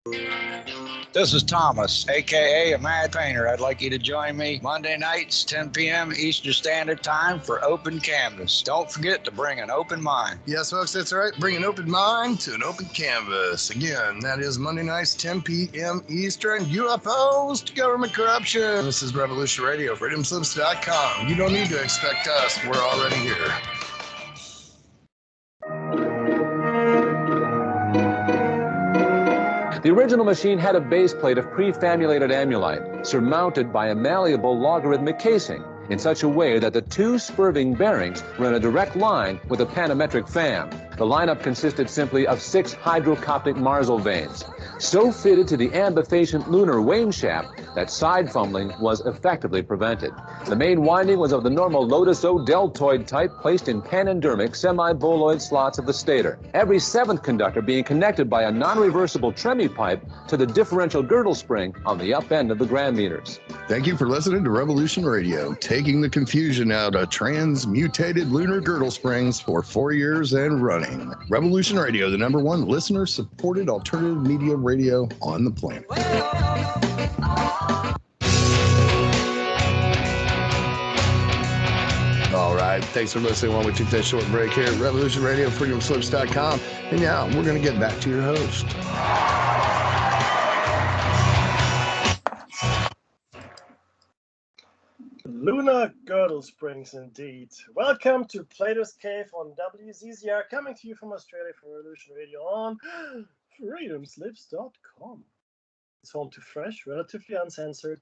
This is Thomas, a.k.a. a Mad Painter. I'd like you to join me Monday nights, 10 p.m. Eastern Standard Time for Open Canvas. Don't forget to bring an open mind. Yes, folks, that's right. Bring an open mind to an open canvas. Again, that is Monday nights, 10 p.m. Eastern. UFOs to government corruption. This is Revolution Radio, freedomslips.com. You don't need to expect us. We're already here. The original machine had a base plate of pre-famulated amulite, surmounted by a malleable logarithmic casing, in such a way that the two spurving bearings were in a direct line with a panometric fan. The lineup consisted simply of 6 hydrocoptic Marsal vanes, so fitted to the ambifacient lunar wane shaft that side fumbling was effectively prevented. The main winding was of the normal Lotus-O deltoid type, placed in panendermic semi-boloid slots of the stator, every 7th conductor being connected by a non-reversible tremie pipe to the differential girdle spring on the up end of the gram meters. Thank you for listening to Revolution Radio, taking the confusion out of transmutated lunar girdle springs for 4 years and running. Revolution Radio, the #1 listener-supported alternative media radio on the planet. All right, thanks for listening while we took that short break here at Revolution Radio, freedomslips.com. And now we're going to get back to your host. Lunar girdle springs, indeed. Welcome to Plato's Cave on WZZR, coming to you from Australia for Revolution Radio on freedomslips.com. It's home to fresh, relatively uncensored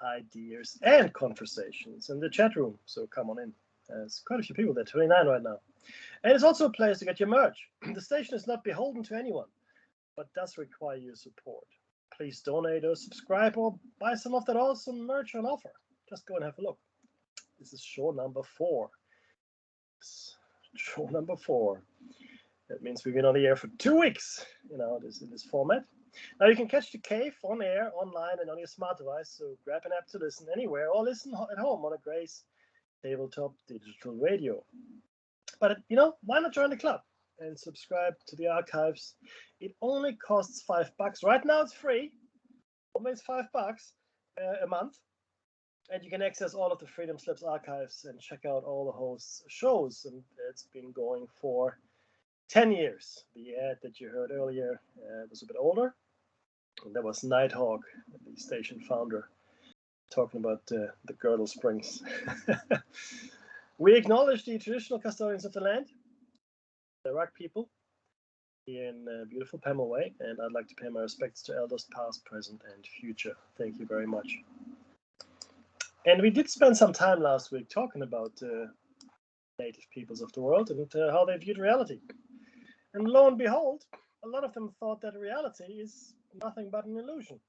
ideas and conversations in the chat room, so come on in. There's quite a few people there, 29 right now. And it's also a place to get your merch. The station is not beholden to anyone, but does require your support. Please donate or subscribe or buy some of that awesome merch on offer. Just go and have a look. This is show number 4. Show number 4. That means we've been on the air for 2 weeks, in this format. Now you can catch the cave on air, online, and on your smart device. So grab an app to listen anywhere, or listen at home on a Grace tabletop digital radio. But why not join the club and subscribe to the archives? It only costs $5. Right now it's free. Almost $5 a month. And you can access all of the Freedom Slips archives and check out all the hosts' shows. And it's been going for 10 years. The ad that you heard earlier was a bit older. And that was Nighthawk, the station founder, talking about the girdle springs. We acknowledge the traditional custodians of the land, the Rock people, here in beautiful Pamela Way. And I'd like to pay my respects to elders past, present, and future. Thank you very much. And we did spend some time last week talking about native peoples of the world and how they viewed reality. And lo and behold, a lot of them thought that reality is nothing but an illusion,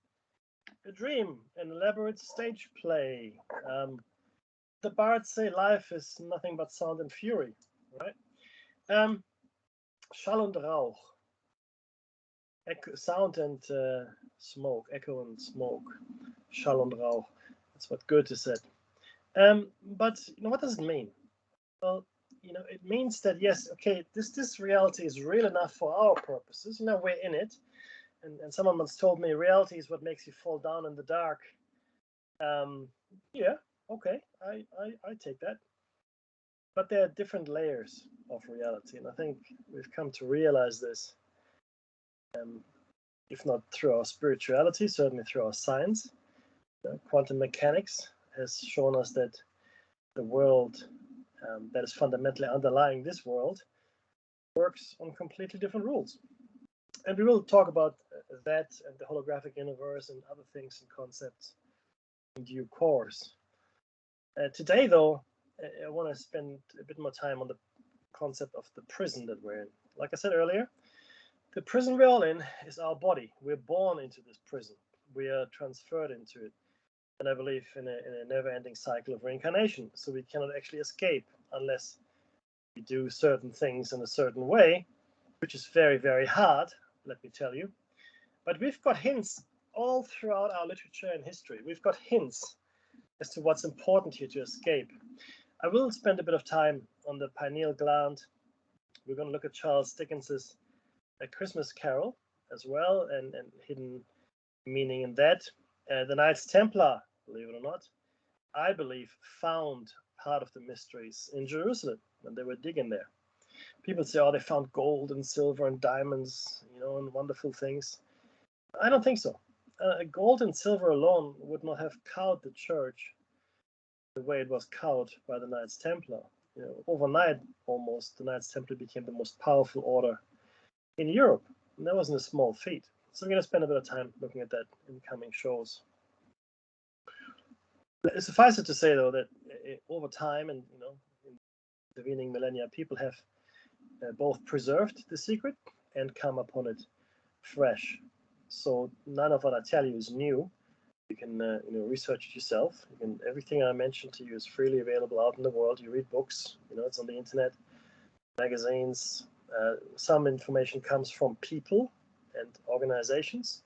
a dream, an elaborate stage play. The bards say life is nothing but sound and fury, right? Schall und Rauch, sound and smoke, echo and smoke, Schall und Rauch. That's what Goethe said. But what does it mean? Well, it means that yes, okay, this reality is real enough for our purposes. We're in it, and someone once told me reality is what makes you fall down in the dark. Yeah, okay, I take that. But there are different layers of reality, and I think we've come to realize this. If not through our spirituality, certainly through our science. Quantum mechanics has shown us that the world that is fundamentally underlying this world works on completely different rules. And we will talk about that and the holographic universe and other things and concepts in due course. Today, though, I want to spend a bit more time on the concept of the prison that we're in. Like I said earlier, the prison we're all in is our body. We're born into this prison. We are transferred into it. And I believe in a never-ending cycle of reincarnation. So we cannot actually escape unless we do certain things in a certain way, which is very, very hard, let me tell you. But we've got hints all throughout our literature and history. We've got hints as to what's important here to escape. I will spend a bit of time on the pineal gland. We're going to look at Charles Dickens's A Christmas Carol, as well, and hidden meaning in that. The Knights Templar, believe it or not, I believe found part of the mysteries in Jerusalem when they were digging there. People say, oh, they found gold and silver and diamonds, and wonderful things. I don't think so. Gold and silver alone would not have cowed the church the way it was cowed by the Knights Templar. Overnight, almost, the Knights Templar became the most powerful order in Europe. And that wasn't a small feat. So we're going to spend a bit of time looking at that in coming shows. Suffice it to say, though, that over time and in intervening millennia, people have both preserved the secret and come upon it fresh. So none of what I tell you is new. You can research it yourself. Everything I mentioned to you is freely available out in the world. You read books, it's on the internet, magazines. Some information comes from people and organizations.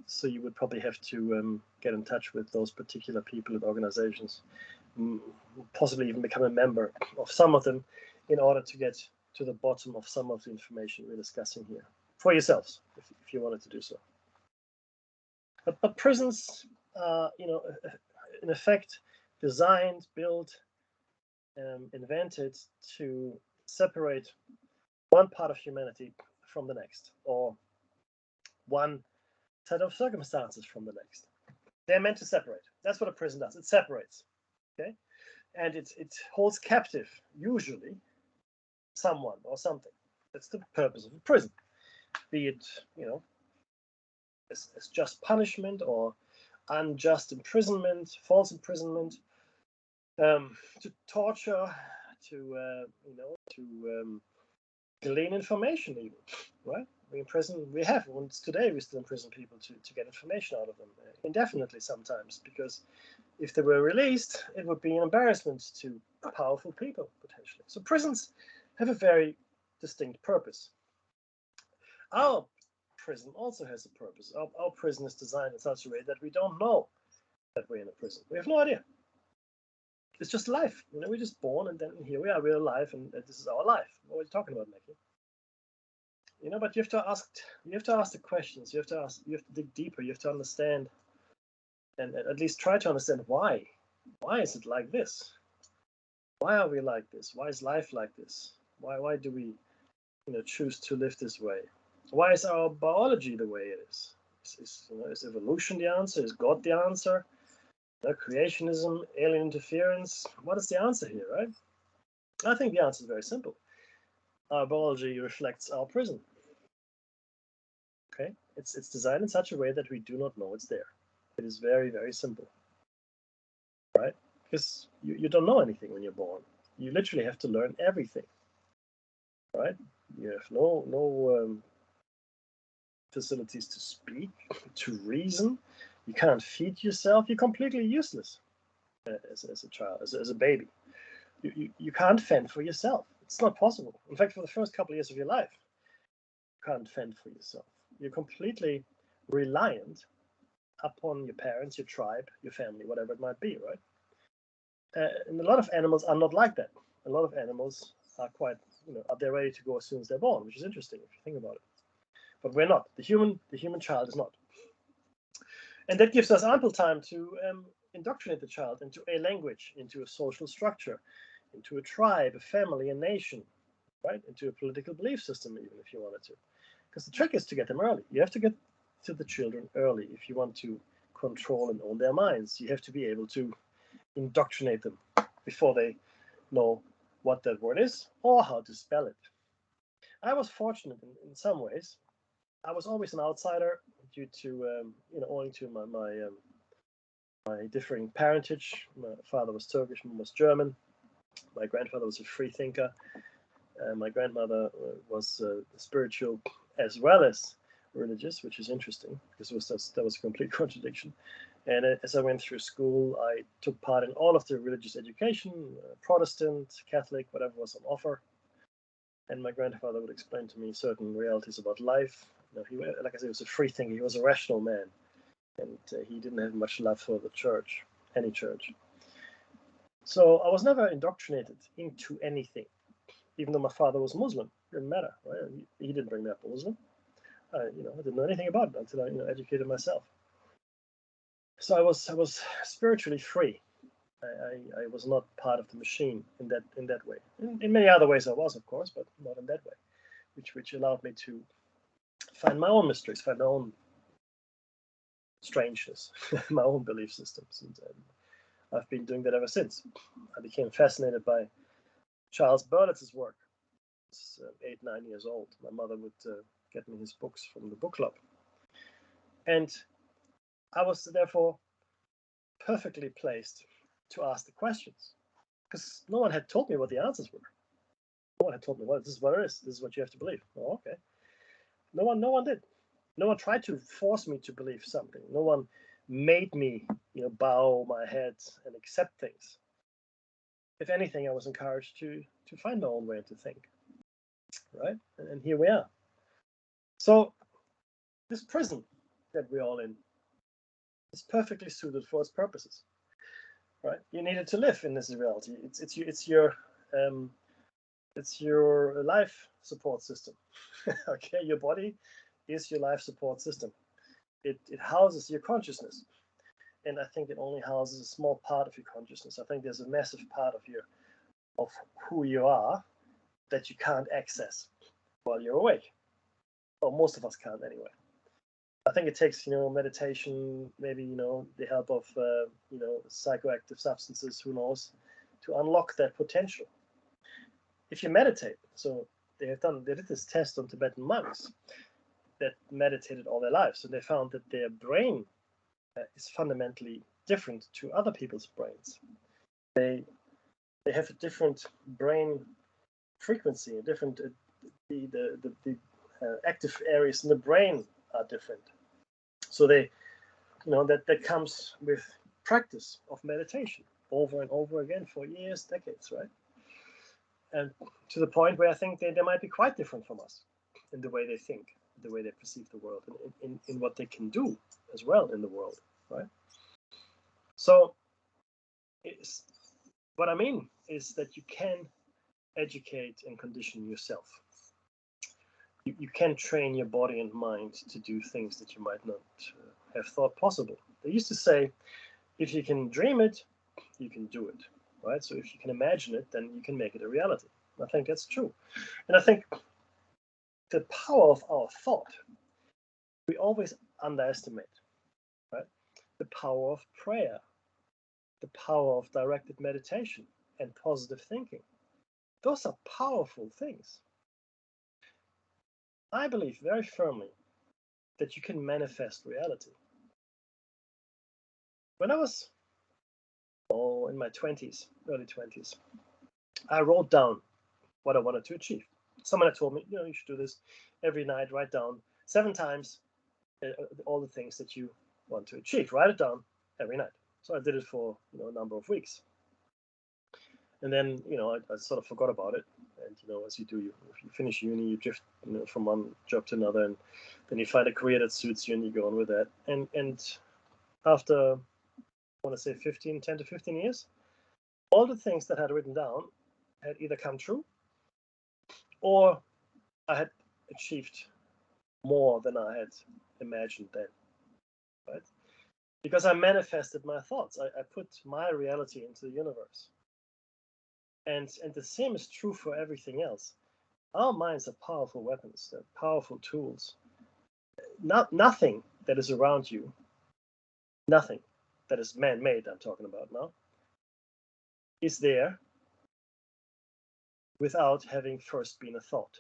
So you would probably have to get in touch with those particular people and organizations, possibly even become a member of some of them in order to get to the bottom of some of the information we're discussing here for yourselves, if you wanted to do so. But prisons are, in effect, designed, built, invented to separate one part of humanity from the next, or one set of circumstances from the next. They're meant to separate. That's what a prison does. It separates, okay? And it holds captive, usually, someone or something. That's the purpose of a prison. Be it, as just punishment or unjust imprisonment, false imprisonment, to torture, to glean information, even, right? We imprison. Today we still imprison people to get information out of them indefinitely sometimes, because if they were released, it would be an embarrassment to powerful people potentially. So prisons have a very distinct purpose. Our prison also has a purpose. Our prison is designed in such a way that we don't know that we're in a prison. We have no idea. It's just life. We're just born, and then here we are. We're alive, and this is our life. What are you talking about, Mackie? But you have to ask the questions. You have to dig deeper. You have to understand, and at least try to understand why. Why is it like this? Why are we like this? Why is life like this? Why do we, choose to live this way? Why is our biology the way it is? Is evolution the answer? Is God the answer? Creationism, alien interference? What is the answer here, right? I think the answer is very simple. Our biology reflects our prison. Okay, it's designed in such a way that we do not know it's there. It is very, very simple, right? Because you don't know anything when you're born. You literally have to learn everything, right? You have no facilities to speak, to reason. You can't feed yourself. You're completely useless as a child, as a baby. You can't fend for yourself. It's not possible. In fact, for the first couple of years of your life, you can't fend for yourself. You're completely reliant upon your parents, your tribe, your family, whatever it might be, right? And a lot of animals are not like that. A lot of animals are quite, they're ready to go as soon as they're born, which is interesting if you think about it. But we're not. The human child is not. And that gives us ample time to indoctrinate the child into a language, into a social structure, into a tribe, a family, a nation, right? Into a political belief system, even if you wanted to. Because the trick is to get them early. You have to get to the children early if you want to control and own their minds. You have to be able to indoctrinate them before they know what that word is or how to spell it. I was fortunate in some ways. I was always an outsider due to, owing to my differing parentage. My father was Turkish, mom was German. My grandfather was a free thinker. My grandmother was spiritual as well as religious, which is interesting because that was a complete contradiction. And as I went through school, I took part in all of the religious education, Protestant, Catholic, whatever was on offer. And my grandfather would explain to me certain realities about life. He, like I said, he was a free thinker. He was a rational man, and he didn't have much love for the church, any church. So I was never indoctrinated into anything, even though my father was Muslim. Didn't matter, right? He didn't bring me up a Muslim. I didn't know anything about it until I educated myself. So I was spiritually free. I was not part of the machine in that way. In many other ways I was, of course, but not in that way, which allowed me to find my own mysteries, find my own strangeness, my own belief systems, and I've been doing that ever since. I became fascinated by Charles Berlitz's work. I was 8, 9 years old. My mother would get me his books from the book club, and I was therefore perfectly placed to ask the questions, because no one had told me what the answers were. No one had told me, well, this is what it is. This is what you have to believe. Oh, okay. No one did. No one tried to force me to believe something. No one made me, bow my head and accept things. If anything, I was encouraged to find my own way to think. Right? And here we are. So this prison that we're all in is perfectly suited for its purposes. Right? You needed to live in this reality. It's your life support system. Okay, your body is your life support system. It houses your consciousness, and I think it only houses a small part of your consciousness. I think there's a massive part of who you are that you can't access while you're awake. Well, most of us can't anyway. I think it takes meditation, maybe the help of psychoactive substances, who knows, to unlock that potential. If you meditate, so they did this test on Tibetan monks that meditated all their lives, and they found that their brain is fundamentally different to other people's brains. They have a different brain frequency, a different the active areas in the brain are different. So that comes with practice of meditation over and over again for years, decades, right? And to the point where I think they might be quite different from us in the way they think, the way they perceive the world, and in what they can do as well in the world, right? So what I mean is that you can educate and condition yourself. You can train your body and mind to do things that you might not have thought possible. They used to say, if you can dream it, you can do it, right? So if you can imagine it, then you can make it a reality. I think that's true. And I think the power of our thought, we always underestimate, right? The power of prayer, the power of directed meditation and positive thinking. Those are powerful things. I believe very firmly that you can manifest reality. When I was in my 20s, early 20s, I wrote down what I wanted to achieve. Someone had told me, you should do this every night, write down 7 times all the things that you want to achieve. Write it down every night. So I did it for a number of weeks. And then, I sort of forgot about it. And, as you do, if you finish uni, you drift from one job to another, and then you find a career that suits you and you go on with that. And after, I want to say 10 to 15 years, all the things that I had written down had either come true or I had achieved more than I had imagined then, right? Because I manifested my thoughts. I put my reality into the universe. And the same is true for everything else. Our minds are powerful weapons. They're powerful tools. Nothing that is around you, nothing that is man-made, I'm talking about now, is there without having first been a thought.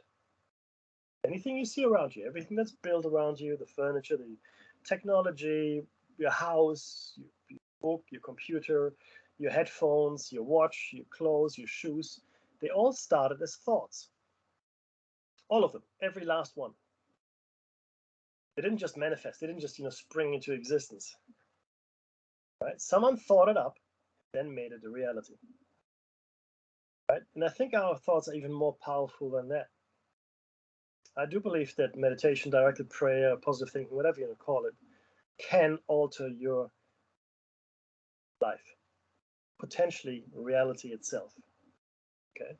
Anything you see around you, everything that's built around you, the furniture, the technology, your house, your book, your computer, your headphones, your watch, your clothes, your shoes, they all started as thoughts. All of them, every last one. They didn't just manifest, they didn't just spring into existence. Right? Someone thought it up, then made it a reality. Right? And I think our thoughts are even more powerful than that. I do believe that meditation, directed prayer, positive thinking, whatever you want to call it, can alter your life, potentially reality itself. Okay,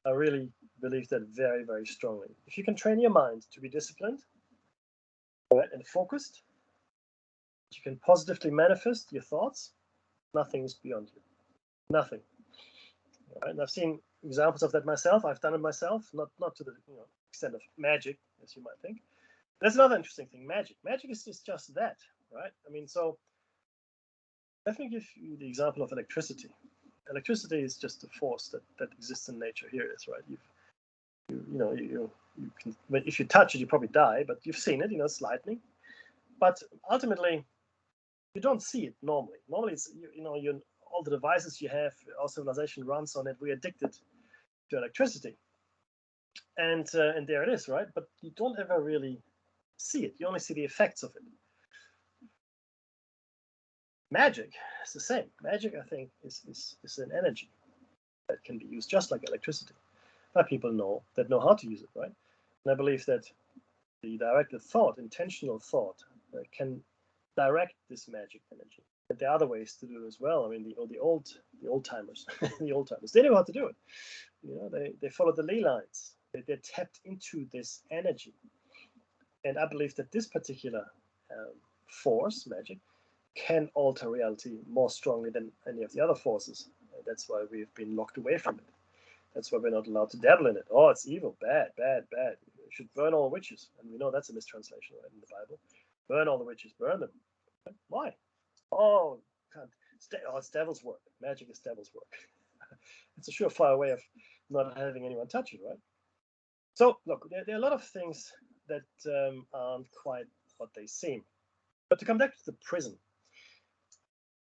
I really believe that very, very strongly. If you can train your mind to be disciplined, right, and focused, you can positively manifest your thoughts, nothing is beyond you. Nothing. Right? And I've seen examples of that myself. I've done it myself, not to the extent of magic, as you might think. That's another interesting thing, magic. Magic is just that, right? I mean, so let me give you the example of electricity. Electricity is just a force that exists in nature. Here it is, right? You can, if you touch it, you probably die, but you've seen it, it's lightning. But ultimately, you don't see it normally. Normally, it's all the devices you have, our civilization runs on it. We're addicted to electricity, and there it is, right? But you don't ever really see it. You only see the effects of it. Magic is the same. Magic, I think, is an energy that can be used just like electricity. But people know how to use it, right? And I believe that the directed thought, intentional thought, can direct this magic energy. And there are other ways to do it as well. I mean, the old timers, the old timers, they knew how to do it. They followed the ley lines. They tapped into this energy. And I believe that this particular force, magic, can alter reality more strongly than any of the other forces. And that's why we've been locked away from it. That's why we're not allowed to dabble in it. Oh, it's evil, bad, bad, bad. You should burn all witches. And we know that's a mistranslation right, in the Bible. Burn all the witches, burn them. Why? Oh, can't. It's devil's work. Magic is devil's work. It's a surefire way of not having anyone touch it, right? So, look, there are a lot of things that aren't quite what they seem. But to come back to the prison,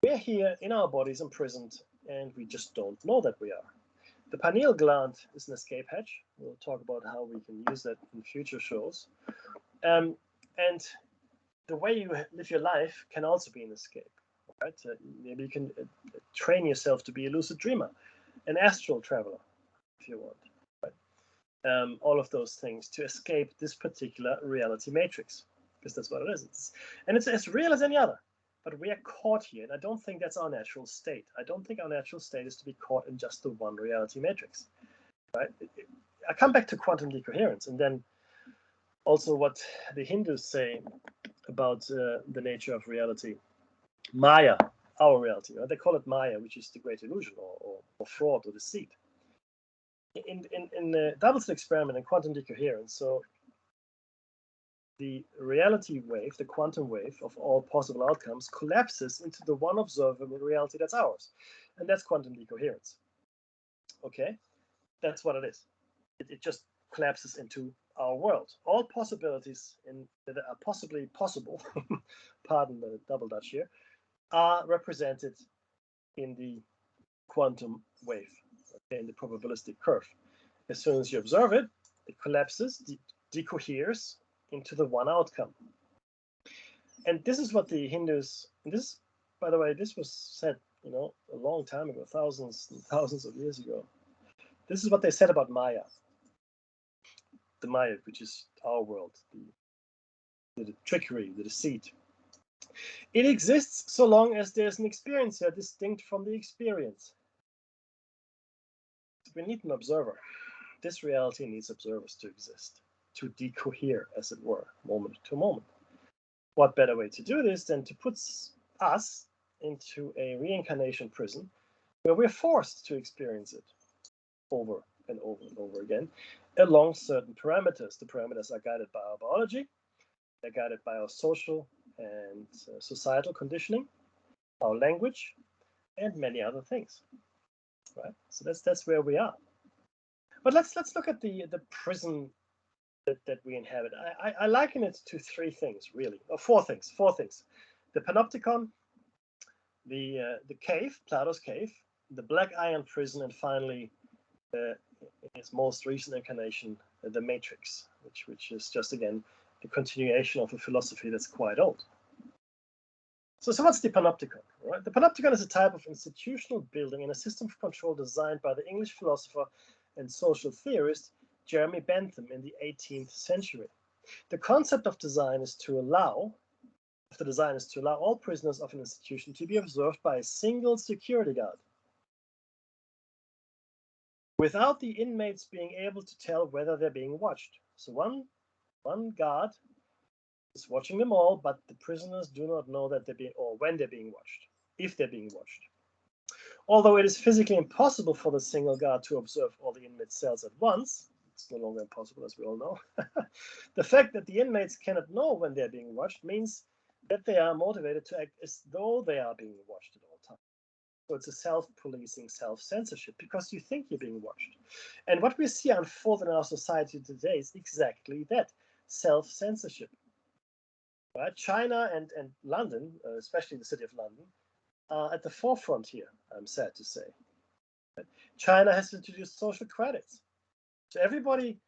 we're here in our bodies imprisoned, and we just don't know that we are. The pineal gland is an escape hatch. We'll talk about how we can use that in future shows. And the way you live your life can also be an escape. Right? Maybe you can train yourself to be a lucid dreamer, an astral traveler, if you want. Right? All of those things to escape this particular reality matrix, because that's what it is. It's as real as any other. But we are caught here, and I don't think that's our natural state. I don't think our natural state is to be caught in just the one reality matrix. Right? I come back to quantum decoherence, and then also what the Hindus say about the nature of reality. Maya, our reality. Right? They call it Maya, which is the great illusion, or fraud, or deceit. In the Doubleton experiment and quantum decoherence, so the reality wave, the quantum wave of all possible outcomes, collapses into the one observable reality that's ours. And that's quantum decoherence. Okay? That's what it is. It just collapses into our world. All possibilities that are possibly possible, pardon the double Dutch here, are represented in the quantum wave, okay, in the probabilistic curve. As soon as you observe it, it collapses, decoheres into the one outcome. And this is what the Hindus, and this, by the way, this was said, a long time ago, thousands and thousands of years ago. This is what they said about Maya. The Maya, which is our world, the trickery, the deceit. It exists so long as there's an experiencer distinct from the experience. We need an observer. This reality needs observers to exist, to decohere, as it were, moment to moment. What better way to do this than to put us into a reincarnation prison where we're forced to experience it over and over and over again along certain parameters. The parameters are guided by our biology, they're guided by our social and societal conditioning, our language, and many other things. Right? So that's where we are. But let's look at the prison that we inhabit. I liken it to three things, really, or four things. The panopticon, the cave, Plato's cave, the black iron prison, and finally, in its most recent incarnation, the matrix, which is just, again, the continuation of a philosophy that's quite old. So what's the panopticon? Right? The panopticon is a type of institutional building and a system of control designed by the English philosopher and social theorist Jeremy Bentham in the 18th century. The concept of design is to allow all prisoners of an institution to be observed by a single security guard. without the inmates being able to tell whether they're being watched. So one guard is watching them all, but the prisoners do not know that they're being, or when they're being watched, if they're being watched. Although it is physically impossible for the single guard to observe all the inmate cells at once, it's no longer impossible, as we all know. The fact that the inmates cannot know when they're being watched means that they are motivated to act as though they are being watched at all times. So it's a self-policing, self-censorship, because you think you're being watched. And what we see unfold in our society today is exactly that, self-censorship. Right? China and London, especially the city of London, are at the forefront here, I'm sad to say. China has introduced social credits. So everybody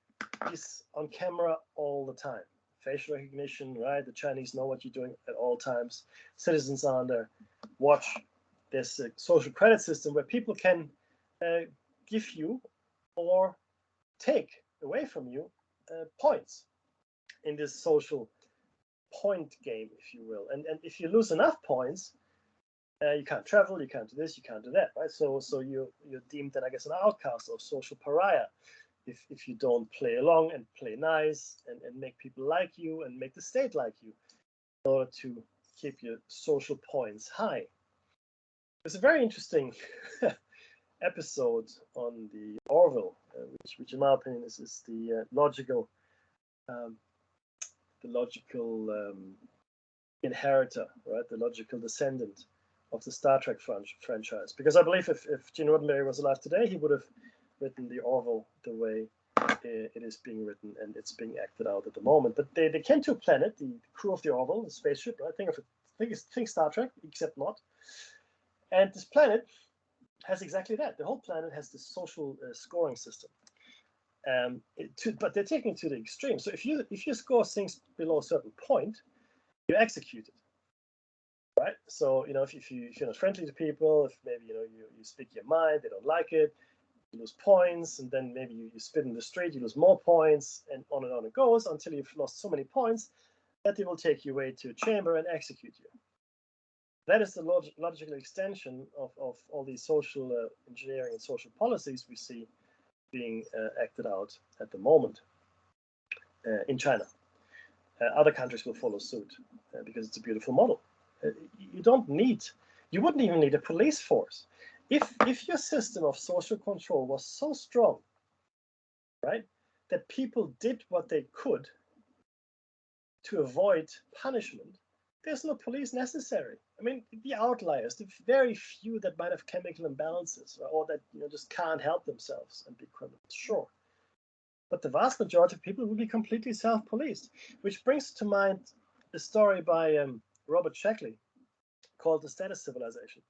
is on camera all the time. Facial recognition, right? The Chinese know what you're doing at all times. Citizens are under watch. There's a social credit system where people can give you or take away from you points in this social point game, if you will. And if you lose enough points, you can't travel, you can't do this, you can't do that, right? So you're deemed then, I guess, an outcast or social pariah if you don't play along and play nice and make people like you and make the state like you in order to keep your social points high. There's a very interesting episode on the Orville, which in my opinion is the logical inheritor, right? The logical descendant of the Star Trek franchise. Because I believe if Gene Roddenberry was alive today, he would have written the Orville the way it is being written and it's being acted out at the moment. But they came to a planet, the crew of the Orville, the spaceship, right? Think Star Trek, except not. And this planet has exactly that. The whole planet has this social scoring system. But they're taking it to the extreme. So if you score things below a certain point, you're executed. Right? So, if you're not friendly to people, if maybe, you speak your mind, they don't like it, you lose points, and then maybe you spit in the street, you lose more points, and on it goes until you've lost so many points that they will take you away to a chamber and execute you. That is the logical extension of all these social engineering and social policies we see being acted out at the moment in China. Other countries will follow suit because it's a beautiful model. You wouldn't even need a police force. If your system of social control was so strong, right, that people did what they could to avoid punishment, there's no police necessary. I mean, the outliers, the very few that might have chemical imbalances or that just can't help themselves and be criminals, sure. But the vast majority of people will be completely self-policed, which brings to mind a story by Robert Sheckley called The Status Civilization.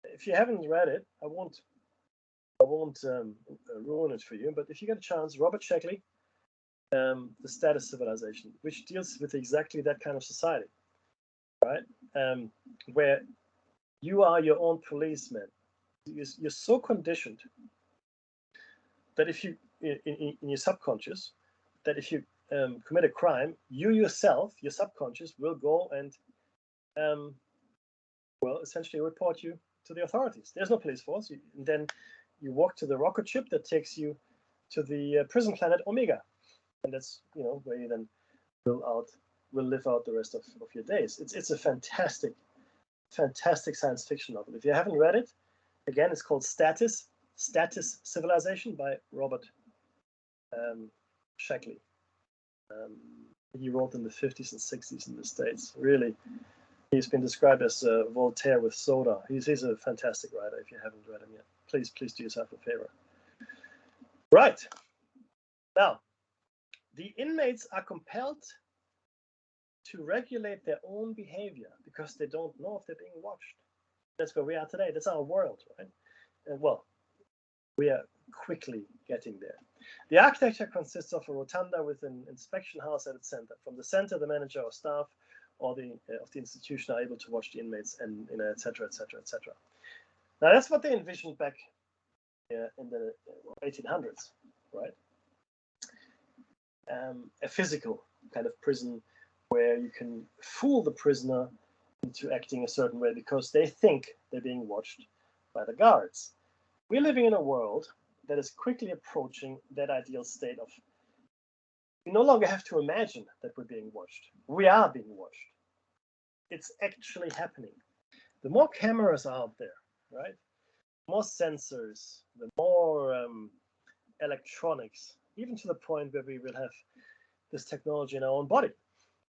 If you haven't read it, I won't ruin it for you, but if you get a chance, Robert Sheckley, The Status Civilization, which deals with exactly that kind of society, right? Where you are your own policeman. You're so conditioned that if you, in your subconscious, that if you commit a crime, you yourself, your subconscious, will go and essentially report you to the authorities. There's no police force. And then you walk to the rocket ship that takes you to the prison planet Omega, and that's where you then will live out the rest of your days. It's a fantastic science fiction novel. If you haven't read it, again, it's called Status Civilization by Robert Sheckley. He wrote in the 50s and 60s in the States. Really, he's been described as Voltaire with soda. He's a fantastic writer. If you haven't read him yet, please do yourself a favor. Right. Now, the inmates are compelled to regulate their own behavior because they don't know if they're being watched. That's where we are today. That's our world, right? And we are quickly getting there. The architecture consists of a rotunda with an inspection house at its center. From the center, the manager or staff or the of the institution are able to watch the inmates and et cetera, et cetera, et cetera. Now that's what they envisioned back in the 1800s, right? A physical kind of prison where you can fool the prisoner into acting a certain way because they think they're being watched by the guards. We're living in a world that is quickly approaching that ideal state of we no longer have to imagine that we're being watched. We are being watched. It's actually happening. The more cameras are out there, right? The more sensors, the more electronics, even to the point where we will have this technology in our own body.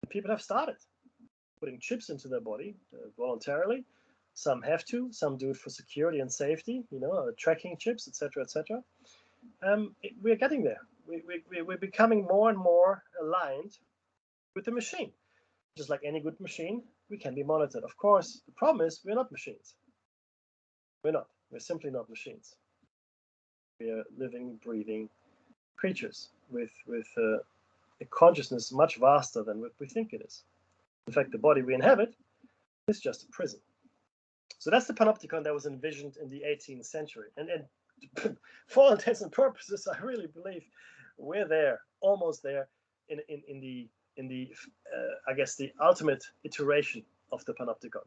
People have started putting chips into their body voluntarily. Some have to, some do it for security and safety, tracking chips, etc., etc. We're getting there. We're becoming more and more aligned with the machine. Just like any good machine, we can be monitored. Of course, the problem is we're not machines. We're not. We're simply not machines. We are living, breathing creatures with a consciousness much vaster than what we think it is. In fact, the body we inhabit is just a prison. So that's the panopticon that was envisioned in the 18th century. And for all intents and purposes, I really believe we're there, almost there, in the I guess the ultimate iteration of the panopticon,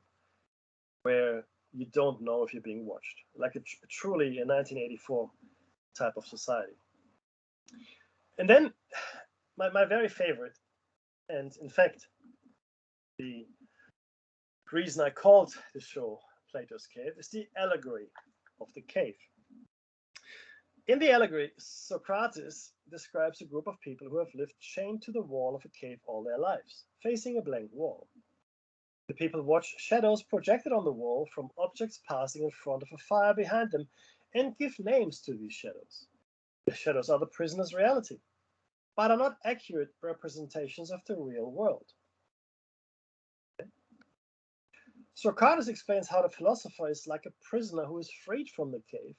where you don't know if you're being watched, like truly a 1984 type of society. And then my very favorite, and in fact, the reason I called the show Plato's Cave is the allegory of the cave. In the allegory, Socrates describes a group of people who have lived chained to the wall of a cave all their lives, facing a blank wall. The people watch shadows projected on the wall from objects passing in front of a fire behind them and give names to these shadows. The shadows are the prisoner's reality, but are not accurate representations of the real world. Socrates explains how the philosopher is like a prisoner who is freed from the cave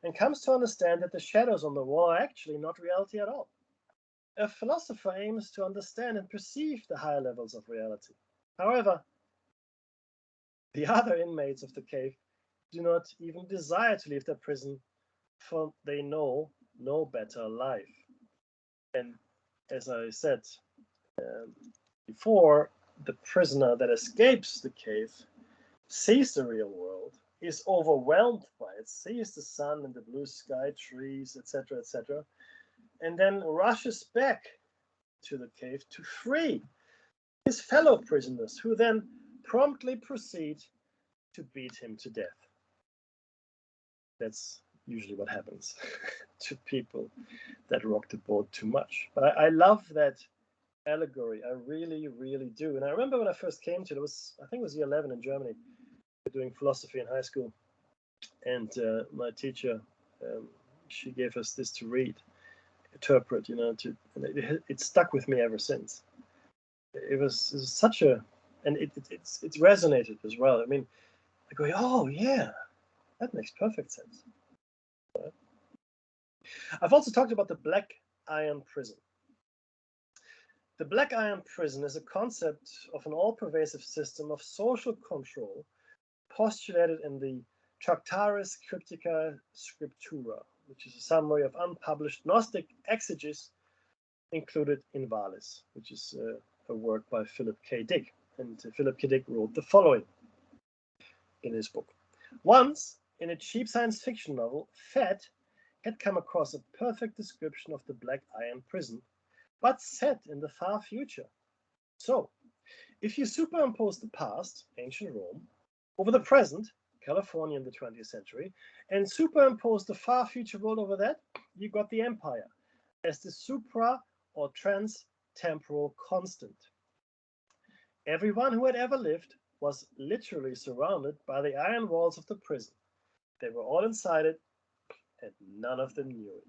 and comes to understand that the shadows on the wall are actually not reality at all. A philosopher aims to understand and perceive the higher levels of reality. However, the other inmates of the cave do not even desire to leave their prison, for they know no better life. And as I said before, the prisoner that escapes the cave sees the real world, is overwhelmed by it, sees the sun and the blue sky, trees, etc., and then rushes back to the cave to free his fellow prisoners, who then promptly proceed to beat him to death. That's usually what happens to people that rock the boat too much. But I love that allegory. I really, really do. And I remember when I first came to it, I think it was year 11 in Germany, doing philosophy in high school, and my teacher, she gave us this to read, interpret, and it stuck with me ever since. It was such a, and it's resonated as well. I mean, I go, oh yeah, that makes perfect sense. Right? I've also talked about the black iron prison. The black iron prison is a concept of an all-pervasive system of social control postulated in the Tractatus Cryptica Scriptura, which is a summary of unpublished Gnostic exegesis included in Valis, which is a work by Philip K. Dick. And Philip K. Dick wrote the following in his book. Once, in a cheap science fiction novel, Fett had come across a perfect description of the black iron prison, but set in the far future. So, if you superimpose the past, ancient Rome, over the present, California in the 20th century, and superimpose the far future world over that, you got the empire as the supra or trans-temporal constant. Everyone who had ever lived was literally surrounded by the iron walls of the prison. They were all inside it, and none of them knew it.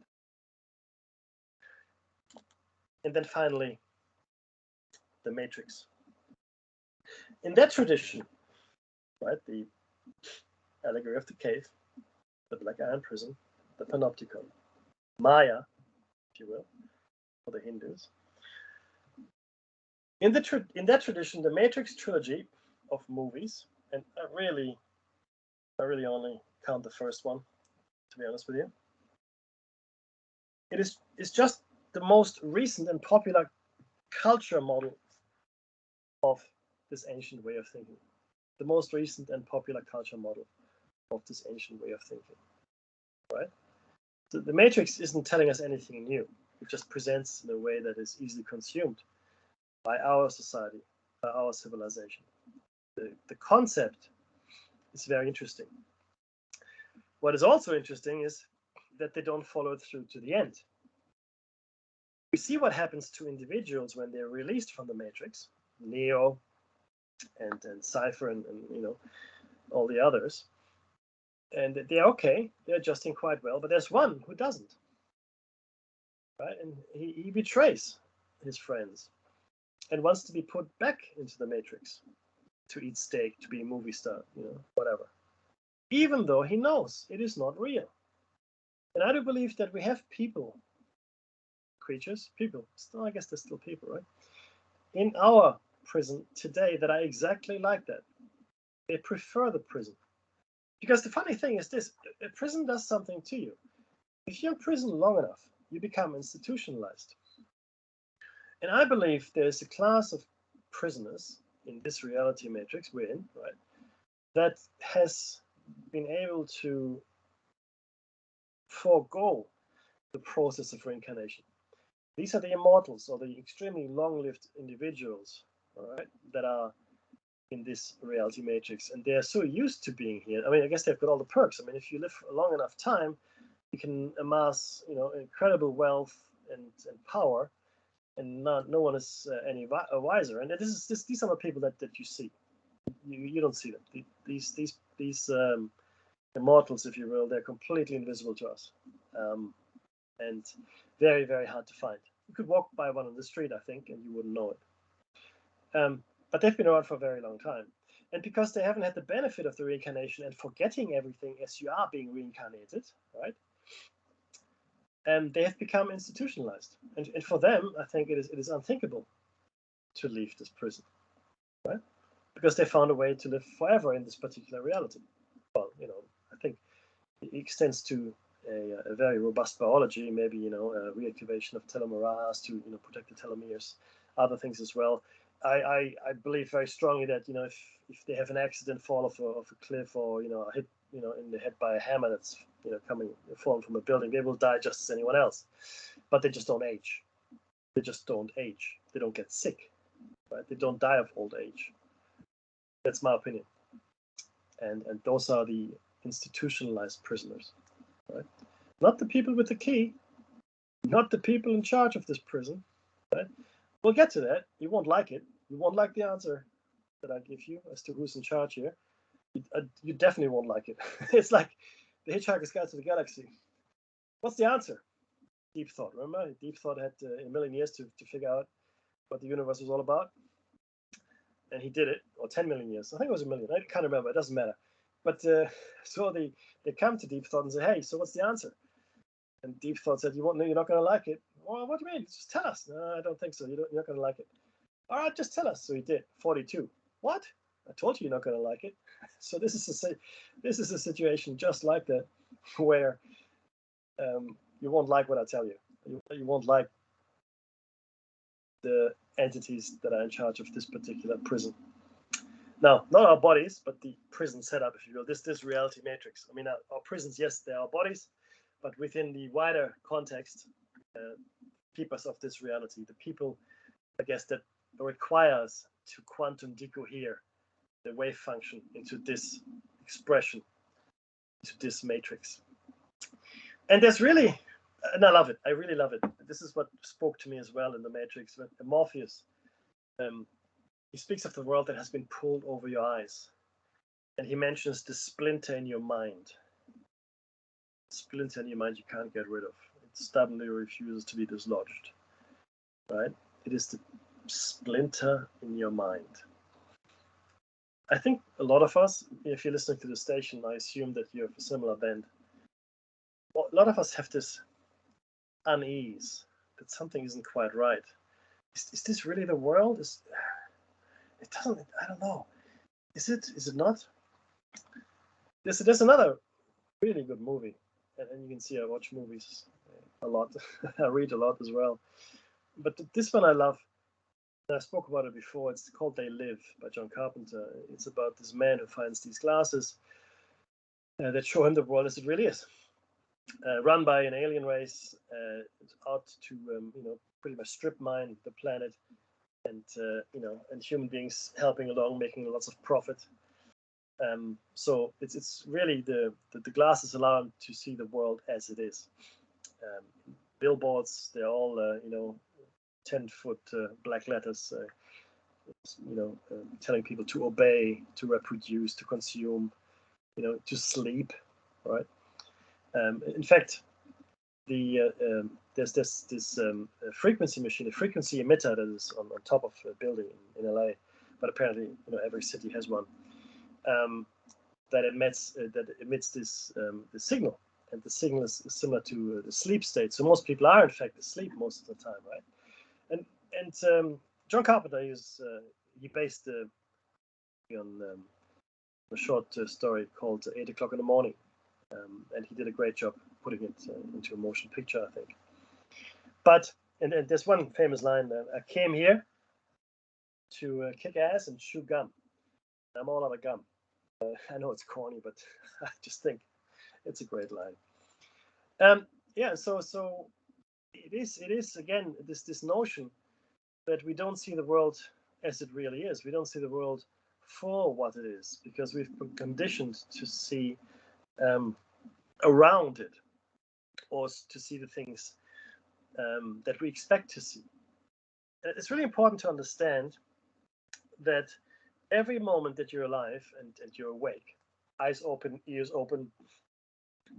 And then finally, the Matrix. In that tradition, right, the allegory of the cave, the black iron prison, the panopticon, Maya, if you will, for the Hindus. In that tradition, the Matrix trilogy of movies, and I really only count the first one, to be honest with you. It's just the most recent and popular culture model of this ancient way of thinking. The most recent and popular culture model of this ancient way of thinking, right? The matrix isn't telling us anything new. It just presents in a way that is easily consumed by our society, by our civilization. The concept is very interesting. What is also interesting is that they don't follow it through to the end. We see what happens to individuals when they're released from the matrix, Neo and Cypher and all the others. And they're okay, they're adjusting quite well, but there's one who doesn't. Right? And he betrays his friends and wants to be put back into the matrix to eat steak, to be a movie star, whatever. Even though he knows it is not real. And I do believe that we have people, creatures, people, still, I guess they're still people, right? In our prison today that are exactly like that. They prefer the prison. Because the funny thing is this, a prison does something to you. If you're in prison long enough, you become institutionalized. And I believe there's a class of prisoners in this reality matrix we're in, right, that has been able to forego the process of reincarnation. These are the immortals, or the extremely long-lived individuals, all right, that are in this reality matrix, and they're so used to being here. I mean, I guess they've got all the perks. I mean, if you live a long enough time, you can amass, incredible wealth and power, and no one is any wiser. And these are the people that you see. You don't see them. These immortals, if you will, they're completely invisible to us, and very, very hard to find. You could walk by one on the street, I think, and you wouldn't know it. But they've been around for a very long time. And because they haven't had the benefit of the reincarnation and forgetting everything as you are being reincarnated, right? They have become institutionalized. And for them, I think it is unthinkable to leave this prison, right? Because they found a way to live forever in this particular reality. Well, I think it extends to a very robust biology, maybe, reactivation of telomerase to, protect the telomeres, other things as well. I believe very strongly that, if they have an accident, fall off a cliff, or, hit, in the head by a hammer that's, falling from a building, they will die just as anyone else. But they just don't age. They just don't age. They don't get sick, right? They don't die of old age. That's my opinion. And those are the institutionalized prisoners, right? Not the people with the key, not the people in charge of this prison, right? We'll get to that. You won't like it. You won't like the answer that I give you as to who's in charge here. You definitely won't like it. It's like the Hitchhiker's Guide to the Galaxy. What's the answer? Deep thought. Remember, Deep thought had a million years to figure out what the universe was all about, and he did it. Or 10 million years. I think it was a million. I can't remember. It doesn't matter. But so they come to Deep thought and say, "Hey, so what's the answer?" And Deep thought said, "You're not going to like it." Well, what do you mean? Just tell us. No, I don't think so. You're not going to like it. All right, just tell us. So he did. 42. What? I told you you're not going to like it. So this is a situation just like that, where you won't like what I tell you. You won't like the entities that are in charge of this particular prison. Now, not our bodies, but the prison setup, if you will. This reality matrix. I mean, our prisons, yes, they are bodies, but within the wider context, keepers of this reality, the people, I guess, that require us to quantum decohere the wave function into this expression, into this matrix. And there's really, and I love it. I really love it. This is what spoke to me as well in the Matrix. When Morpheus, he speaks of the world that has been pulled over your eyes, and he mentions the splinter in your mind. Splinter in your mind you can't get rid of. It stubbornly refuses to be dislodged. Right? It is the splinter in your mind. I think a lot of us, if you're listening to the station, I assume that you have a similar bent. Well, a lot of us have this unease that something isn't quite right. Is this really the world? It doesn't. I don't know. Is it? Is it not? There's another really good movie, and you can see I watch movies a lot. I read a lot as well. But this one I love. I spoke about it before. It's called They Live by John Carpenter. It's about this man who finds these glasses that show him the world as it really is. run by an alien race out to pretty much strip mine the planet, and and human beings helping along, making lots of profit. So it's really the glasses allow them to see the world as it is. Billboards, they're all 10-foot black letters, telling people to obey, to reproduce, to consume, to sleep, right? In fact, there's this frequency machine, a frequency emitter that is on top of a building in LA, but apparently every city has one, that emits this signal, and the signal is similar to the sleep state. So most people are in fact asleep most of the time, right? And John Carpenter he based on a short story called 8 o'clock in the morning, and he did a great job putting it into a motion picture, I think. But and there's one famous line: "I came here to kick ass and chew gum. I'm all out of gum." I know it's corny, but I just think it's a great line. Yeah, so it is again this notion that we don't see the world as it really is. We don't see the world for what it is, because we've been conditioned to see around it, or to see the things that we expect to see. It's really important to understand that every moment that you're alive and you're awake, eyes open, ears open,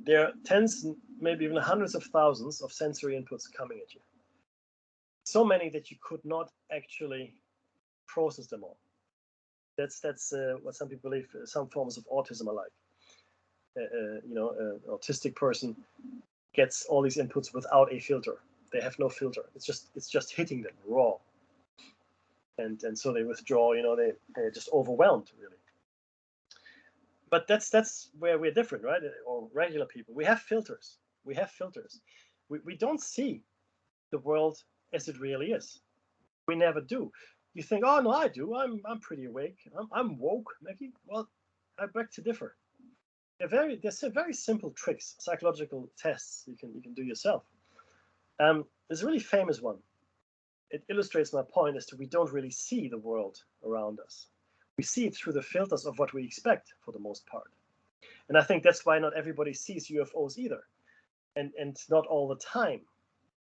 there are tens, maybe even hundreds of thousands of sensory inputs coming at you. So many that you could not actually process them all. That's what some people believe some forms of autism are like. An autistic person gets all these inputs without a filter. They have no filter. It's just hitting them raw, and so they withdraw. They're just overwhelmed, really. But that's where we're different, right? Or regular people. We have filters. We don't see the world as it really is. We never do. You think, oh no, I do. I'm pretty awake. I'm woke, maybe. Well, I beg to differ. There's very simple tricks, psychological tests you can do yourself. There's a really famous one. It illustrates my point as to we don't really see the world around us. We see it through the filters of what we expect, for the most part. And I think that's why not everybody sees UFOs either, and not all the time,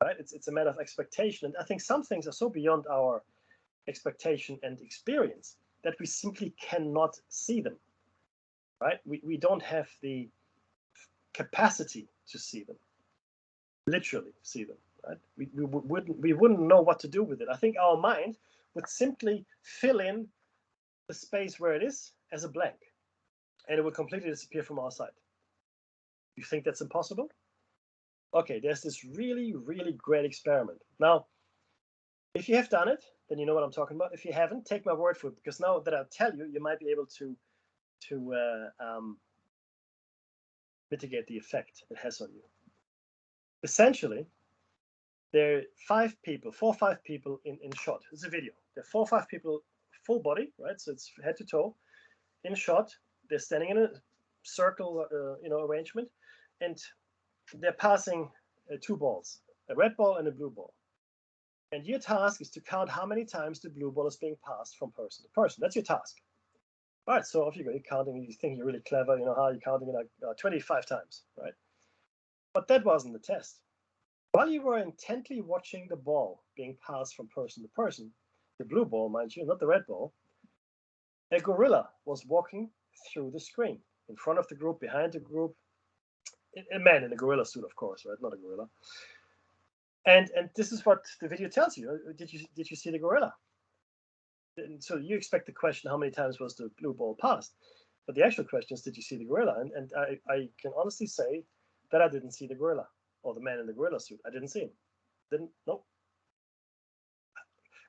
right? It's a matter of expectation. And I think some things are so beyond our expectation and experience that we simply cannot see them, right? We don't have the capacity to see them, literally see them, right? We wouldn't know what to do with it. I think our mind would simply fill in the space where it is as a blank, and it would completely disappear from our sight. You think that's impossible? Okay, there's this really, really great experiment. Now, if you have done it, then you know what I'm talking about. If you haven't, take my word for it, because now that I tell you, you might be able to mitigate the effect it has on you. Essentially, there are 4 or 5 people in shot. It's a video. There are 4 or 5 people, full body, right? So it's head to toe, in shot. They're standing in a circle, arrangement, and they're passing 2 balls, a red ball and a blue ball. And your task is to count how many times the blue ball is being passed from person to person. That's your task. All right, so off you go. You're counting, you think you're really clever, how you're counting it like 25 times, right? But that wasn't the test. While you were intently watching the ball being passed from person to person, the blue ball, mind you, not the red ball, a gorilla was walking through the screen, in front of the group, behind the group, a man in a gorilla suit, of course, right? Not a gorilla. And this is what the video tells you. Did you see the gorilla? And so you expect the question, how many times was the blue ball passed? But the actual question is, did you see the gorilla? And I can honestly say that I didn't see the gorilla, or the man in the gorilla suit. I didn't see him. Nope.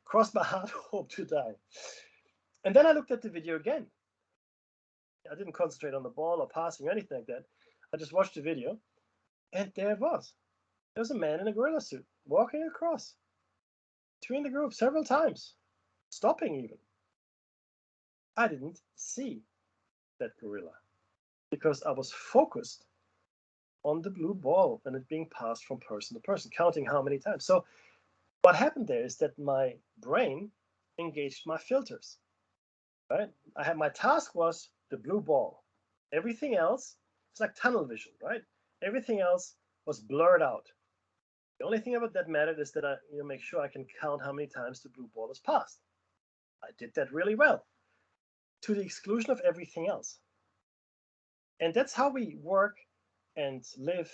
Cross my heart, hope to die. And then I looked at the video again. I didn't concentrate on the ball or passing or anything like that. I just watched the video, and there it was. There was a man in a gorilla suit walking across between the group several times, stopping even. I didn't see that gorilla because I was focused on the blue ball and it being passed from person to person, counting how many times. So what happened there is that my brain engaged my filters, right? My task was the blue ball. Everything else, it's like tunnel vision, right? Everything else was blurred out. The only thing about that mattered is that I make sure I can count how many times the blue ball is passed. I did that really well, to the exclusion of everything else. And that's how we work and live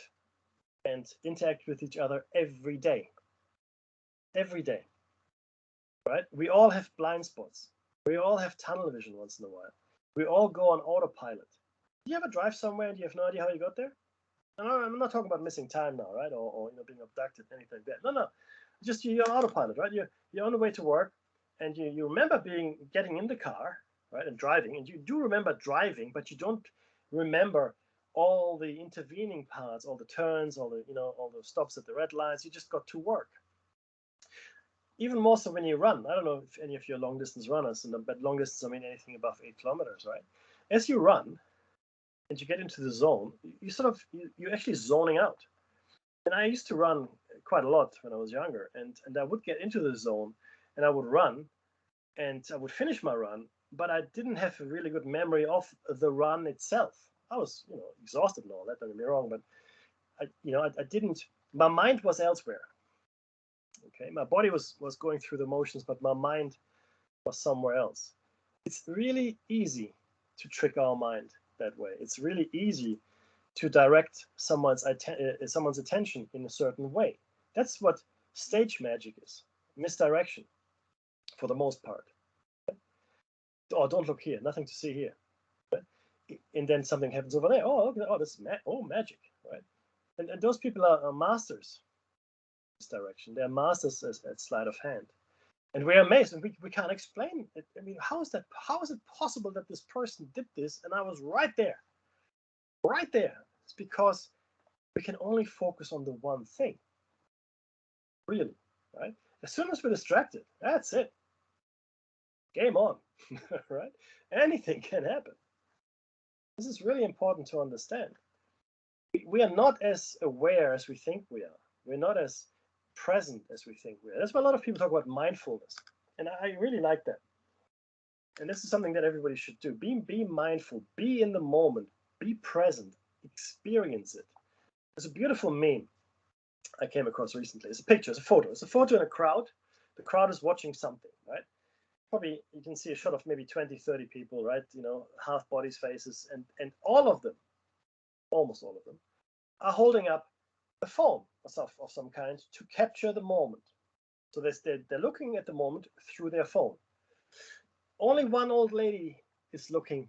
and interact with each other every day. Every day, right? We all have blind spots. We all have tunnel vision once in a while. We all go on autopilot. Do you ever drive somewhere and you have no idea how you got there? I'm not talking about missing time now, right? Or being abducted, anything like that. No. Just you're on autopilot, right? You're on the way to work, and you remember getting in the car, right, and driving, and you do remember driving, but you don't remember all the intervening parts, all the turns, all the stops at the red lights. You just got to work. Even more so when you run. I don't know if any of you are long distance runners, but long distance, I mean anything above 8 kilometers, right? As you run and you get into the zone, you're actually zoning out. And I used to run quite a lot when I was younger, and I would get into the zone and I would run and I would finish my run, but I didn't have a really good memory of the run itself. I was, exhausted and all that, don't get me wrong, but I didn't, my mind was elsewhere. Okay, my body was going through the motions, but my mind was somewhere else. It's really easy to trick our mind that way. It's really easy to direct someone's attention in a certain way. That's what stage magic is. Misdirection, for the most part. Oh, don't look here. Nothing to see here. And then something happens over there. Oh, look, this magic, right? And those people are masters. Direction. They're masters at sleight of hand, and we're amazed, and we can't explain it. I mean, how is it possible that this person did this and I was right there? It's because we can only focus on the one thing, really, right? As soon as we're distracted, that's it. Game on. Right? Anything can happen. This is really important to understand. We are not as aware as we think we are. We're not as present as we think we are. That's why a lot of people talk about mindfulness, and I really like that. And this is something that everybody should do. Be mindful, be in the moment, be present, experience it. There's a beautiful meme I came across recently. It's a picture, it's a photo in a crowd. The crowd is watching something, right? Probably you can see a shot of maybe 20, 30 people, right? Half bodies, faces, and all of them, almost all of them, are holding up a phone of some kind to capture the moment. So they're looking at the moment through their phone. Only one old lady is looking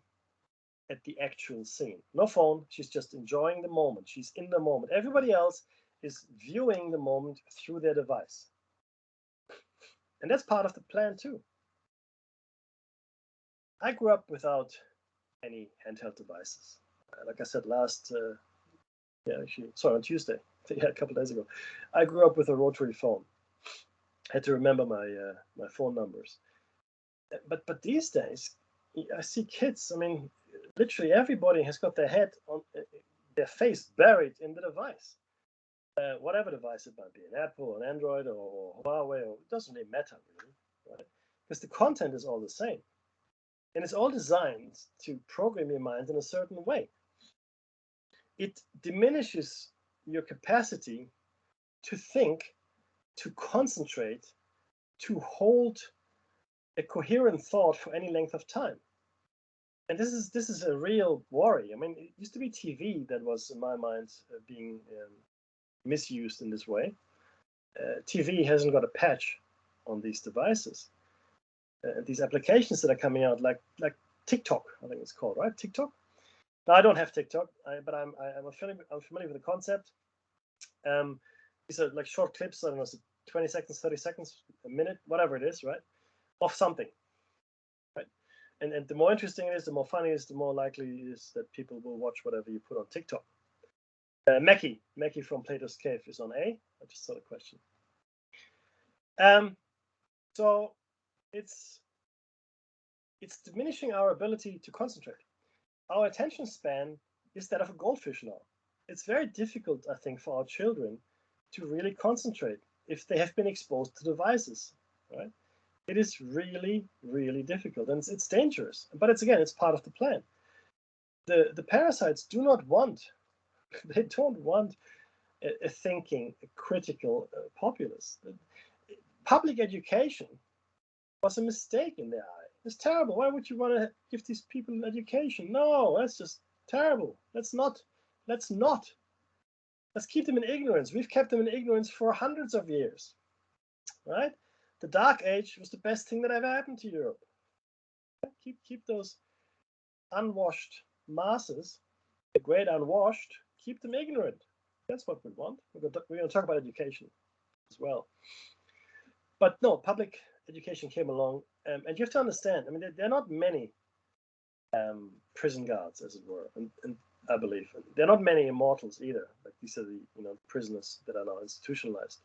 at the actual scene. No phone, she's just enjoying the moment. She's in the moment. Everybody else is viewing the moment through their device. And that's part of the plan too. I grew up without any handheld devices. Like I said on Tuesday, a couple of days ago. I grew up with a rotary phone. I had to remember my phone numbers. But these days, I see kids. I mean, literally everybody has got their head on their face buried in the device, whatever device it might be, an Apple, an Android, or Huawei, or it doesn't really matter, really, right? Because the content is all the same, and it's all designed to program your mind in a certain way. It diminishes your capacity to think, to concentrate, to hold a coherent thought for any length of time. And this is a real worry. I mean, it used to be TV that was, in my mind, being misused in this way. TV hasn't got a patch on these devices. These applications that are coming out, like TikTok, I think it's called, right? TikTok. Now, I don't have TikTok, but I'm familiar with the concept. These are like short clips. I don't know, 20 seconds, 30 seconds, a minute, whatever it is, right? Of something, right? And the more interesting it is, the more funny it is, the more likely it is that people will watch whatever you put on TikTok. Mackie from Plato's Cave is on A. I just saw the question. So it's diminishing our ability to concentrate. Our attention span is that of a goldfish now. it's very difficult, I think, for our children to really concentrate if they have been exposed to devices, right? It is really, really difficult, and it's dangerous. But it's part of the plan. The parasites do not want, they don't want a thinking, a critical populace. Public education was a mistake in their eye. It's terrible. Why would you want to give these people an education? No, that's just terrible. Let's keep them in ignorance. We've kept them in ignorance for hundreds of years, right? The Dark Age was the best thing that ever happened to Europe. Keep those unwashed masses, the great unwashed, keep them ignorant. That's what we want. We're going to talk about education as well. But no, public education came along, and you have to understand, I mean, there are not many prison guards, as it were, and I believe. There are not many immortals either. Like these are the prisoners that are now institutionalized.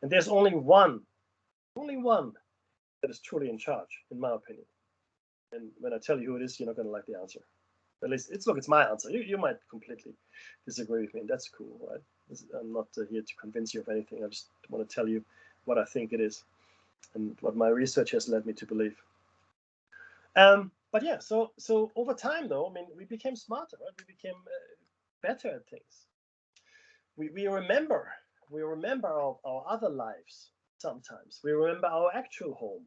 And there's only one that is truly in charge, in my opinion. And when I tell you who it is, you're not going to like the answer. At least it's my answer. You might completely disagree with me, and that's cool, right? I'm not here to convince you of anything. I just want to tell you what I think it is and what my research has led me to believe. But yeah, so over time, though, I mean, we became smarter, right? We became better at things. We remember our other lives sometimes. We remember our actual home,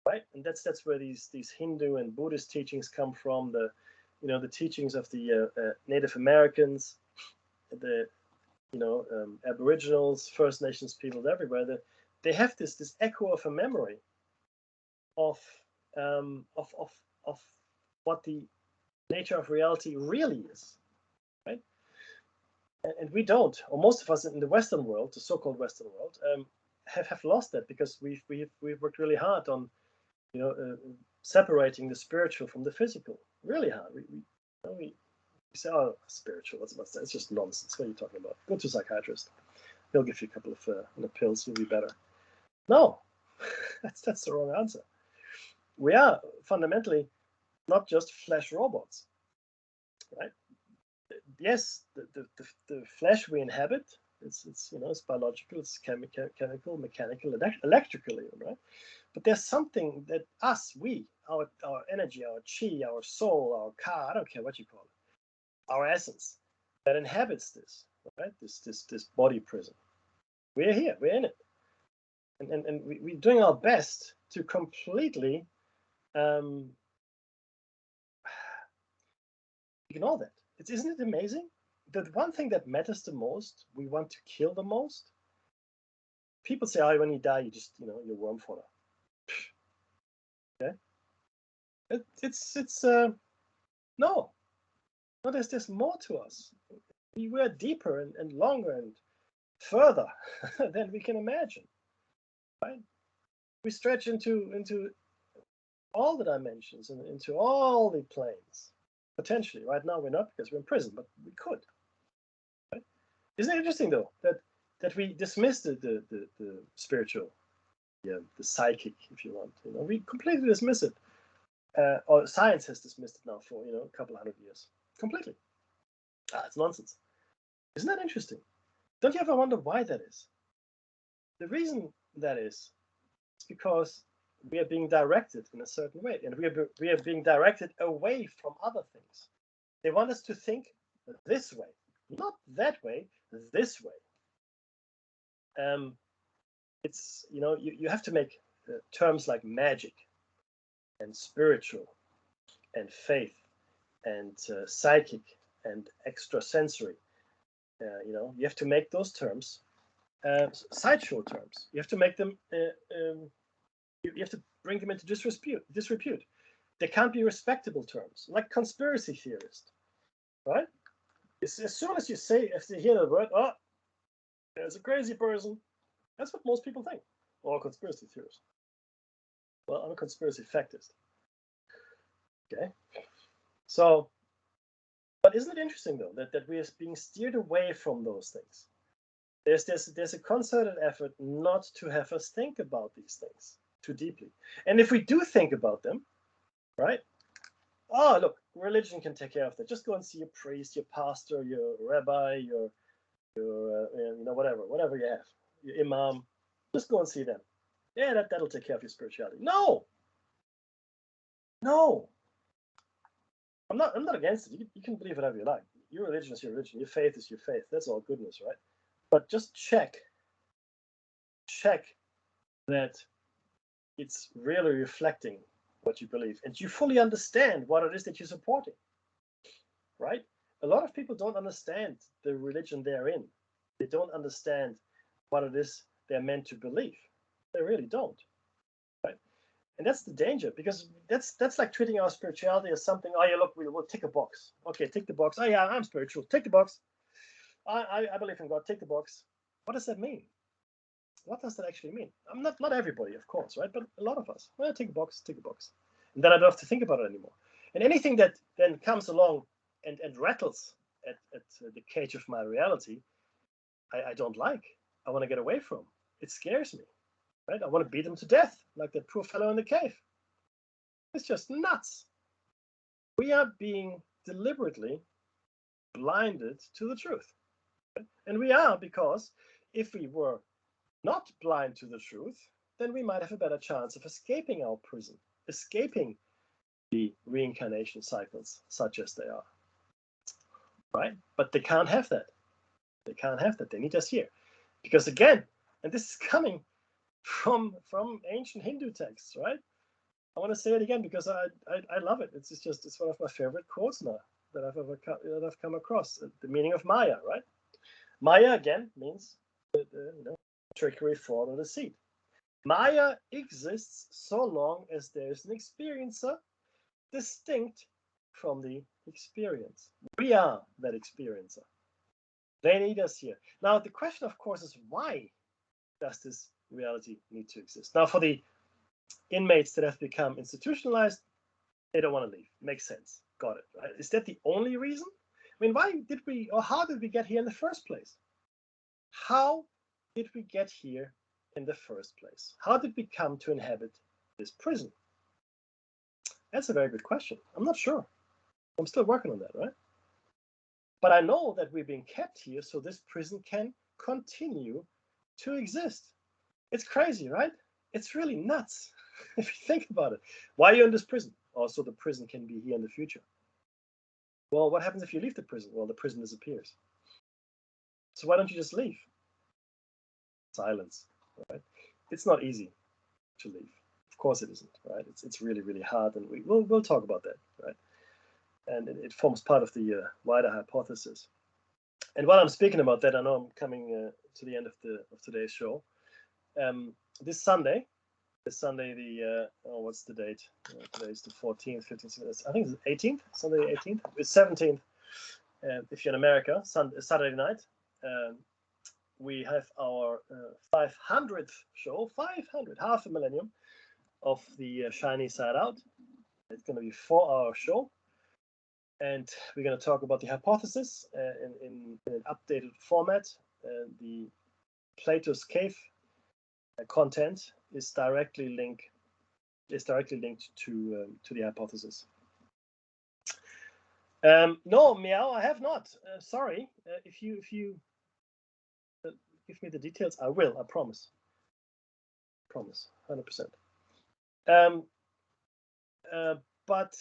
right? And that's where these Hindu and Buddhist teachings come from. The teachings of the Native Americans, the Aboriginals, First Nations peoples everywhere. They have this echo of a memory of what the nature of reality really is, right? And we don't, or most of us in the Western world, the so-called Western world, have lost that because we've worked really hard on separating the spiritual from the physical. Really hard. We say, oh, spiritual, what's that? It's just nonsense. What are you talking about? Go to a psychiatrist. He'll give you a couple of pills. You'll be better. No, that's the wrong answer. We are fundamentally not just flesh robots, right? Yes, the flesh we inhabit, it's biological, it's chemical, mechanical, electrical even, right? But there's something that our energy, our chi, our soul, our ka, I don't care what you call it, our essence, that inhabits this, right? This body prison. We're here, we're in it. And we're doing our best to completely ignore that. Isn't it amazing? That one thing that matters the most, we want to kill the most. People say, oh, when you die, you just, you're worm fodder. Okay? No, there's more to us. We are deeper and longer and further than we can imagine, right? We stretch into all the dimensions and into all the planes. Potentially, right now we're not because we're in prison, but we could. Right? Isn't it interesting though that we dismiss the spiritual, the psychic, if you want. We completely dismiss it, or science has dismissed it now for a couple hundred years, completely. It's nonsense. Isn't that interesting? Don't you ever wonder why that is? The reason that is because we are being directed in a certain way, and we are being directed away from other things. They want us to think this way, not that way, this way. It's you have to make terms like magic and spiritual and faith and psychic and extrasensory. You have to make those terms sideshow terms. You have to make them. You have to bring them into disrepute. They can't be respectable terms, like conspiracy theorist, right? As soon as you hear the word, oh, there's a crazy person, that's what most people think. Or conspiracy theorist. Well, I'm a conspiracy factist. Okay. So, but isn't it interesting though that we are being steered away from those things? There's a concerted effort not to have us think about these things too deeply. And if we do think about them, right? Oh, look, religion can take care of that. Just go and see your priest, your pastor, your rabbi, your whatever you have, your imam. Just go and see them. Yeah, that'll take care of your spirituality. No. I'm not against it. You can believe whatever you like. Your religion is your religion. Your faith is your faith. That's all goodness, right? But just check that it's really reflecting what you believe, and you fully understand what it is that you're supporting, right? A lot of people don't understand the religion they're in. They don't understand what it is they're meant to believe. They really don't, right? And that's the danger, because that's like treating our spirituality as something. Oh yeah, look, we'll tick a box. Okay, tick the box. Oh yeah, I'm spiritual. Tick the box. I believe in God. Tick the box. What does that mean? What does that actually mean? I'm not everybody, of course, right? But a lot of us. Well, tick a box, and then I don't have to think about it anymore. And anything that then comes along and rattles at the cage of my reality, I don't like. I want to get away from. It scares me, right? I want to beat them to death, like that poor fellow in the cave. It's just nuts. We are being deliberately blinded to the truth, right? And we are, because if we were not blind to the truth, then we might have a better chance of escaping our prison, escaping the reincarnation cycles, such as they are, right? But they can't have that. They can't have that. They need us here, because again, and this is coming from ancient Hindu texts, right? I want to say it again because I love it. It's one of my favorite quotes now that I've come across. The meaning of Maya, right? Maya again means trickery, fraud, or deceit. Maya exists so long as there is an experiencer distinct from the experience. We are that experiencer. They need us here. Now, the question, of course, is why does this reality need to exist? Now, for the inmates that have become institutionalized, they don't want to leave. Makes sense. Got it, right? Is that the only reason? I mean, how did we get here in the first place? How did we get here in the first place? How did we come to inhabit this prison? That's a very good question. I'm not sure. I'm still working on that, right? But I know that we're being kept here so this prison can continue to exist. It's crazy, right? It's really nuts if you think about it. Why are you in this prison? Also, the prison can be here in the future. Well, what happens if you leave the prison? Well, the prison disappears. So why don't you just leave? Silence, right? It's not easy to leave. Of course it isn't, right? It's really, really hard, and we'll talk about that, right? And it forms part of the wider hypothesis. And while I'm speaking about that, I know I'm coming to the end of today's show. This Sunday, what's the date? Today's the 14th, 15th. I think it's 18th. Sunday, 18th. It's 17th. If you're in America, Saturday night, we have our 500th show. 500, half a millennium of the Shiny Side Out. It's going to be a 4-hour show. And we're going to talk about the hypothesis in an updated format. The Plato's Cave content is directly linked to the hypothesis. No, Meow, I have not. Sorry. If you give me the details, I will. I promise. Promise, 100%. But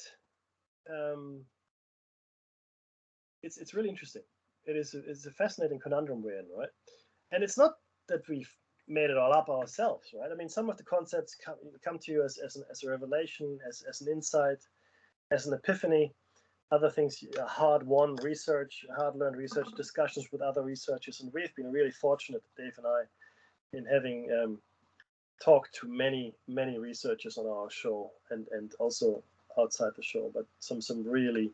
it's really interesting. It's a fascinating conundrum we're in, right? And it's not that we've made it all up ourselves, right? I mean, some of the concepts come to you as a revelation, as an insight, as an epiphany. Other things, hard-won research, hard-learned research, discussions with other researchers, and we've been really fortunate, Dave and I, in having talked to many researchers on our show, and also outside the show, but some really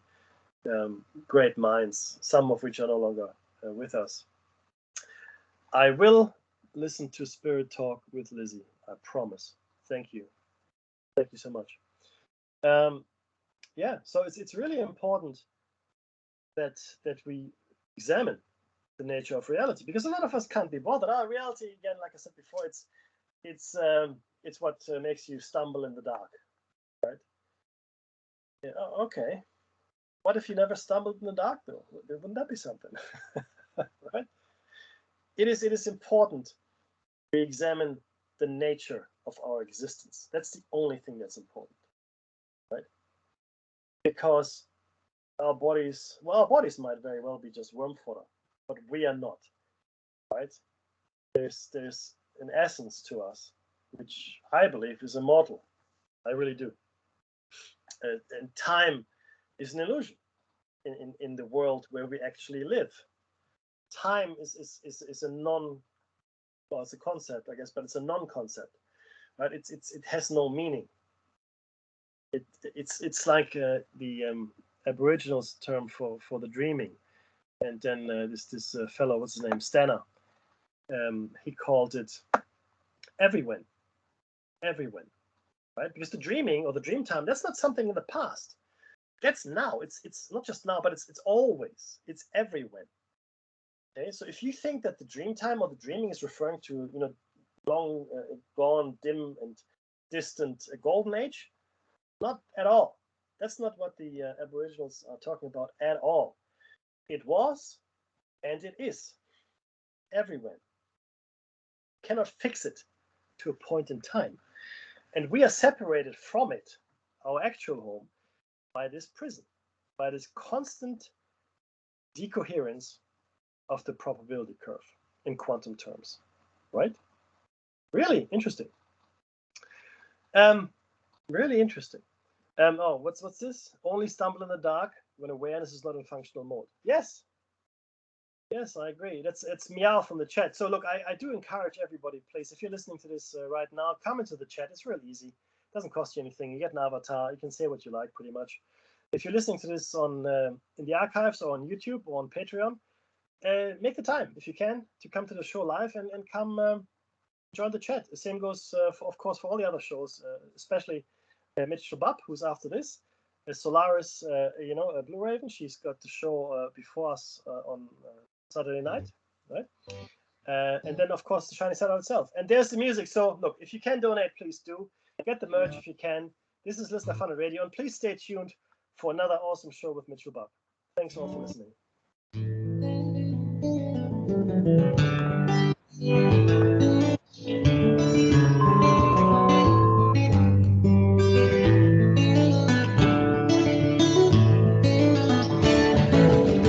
great minds, some of which are no longer with us. I will listen to Spirit Talk with Lizzie. I promise. Thank you. Thank you so much. Yeah, so it's really important that we examine the nature of reality, because a lot of us can't be bothered. Reality, again, like I said before, it's what makes you stumble in the dark, right? Yeah, okay. What if you never stumbled in the dark, though? Wouldn't that be something? Right? It is important we examine the nature of our existence. That's the only thing that's important, right? Because our bodies might very well be just worm fodder, but we are not, right? There's an essence to us, which I believe is immortal. I really do. And time is an illusion in the world where we actually live. Time is a well, it's a concept, I guess, but it's a non-concept, right? It has no meaning. It's like the Aboriginals term for the dreaming, and then this fellow, what's his name, Stanner, he called it everywhen, right? Because the dreaming or the dream time, that's not something in the past. That's now. It's not just now, but it's always. It's everywhen. Okay, so if you think that the dream time or the dreaming is referring to long gone, dim, and distant golden age, not at all. That's not what the Aboriginals are talking about at all. It was, and it is, everywhere. Cannot fix it to a point in time, and we are separated from it, our actual home, by this prison, by this constant decoherence of the probability curve in quantum terms, right? Really interesting. Really interesting. Oh, what's this? Only stumble in the dark when awareness is not in functional mode. Yes, I agree. It's Meow from the chat. So look, I do encourage everybody, please, if you're listening to this right now, come into the chat. It's real easy. It doesn't cost you anything. You get an avatar. You can say what you like, pretty much. If you're listening to this on in the archives or on YouTube or on Patreon, make the time, if you can, to come to the show live and come join the chat. The same goes, of course, for all the other shows, especially Mitchell Bubb, who's after this. Solaris, Blue Raven, she's got the show before us on Saturday night, right? And then, of course, the Shiny Shadow itself. And there's the music. So, look, if you can donate, please do. Get the merch if you can. This is Listener Fun Radio, and please stay tuned for another awesome show with Mitchell Bubb. Thanks all for listening.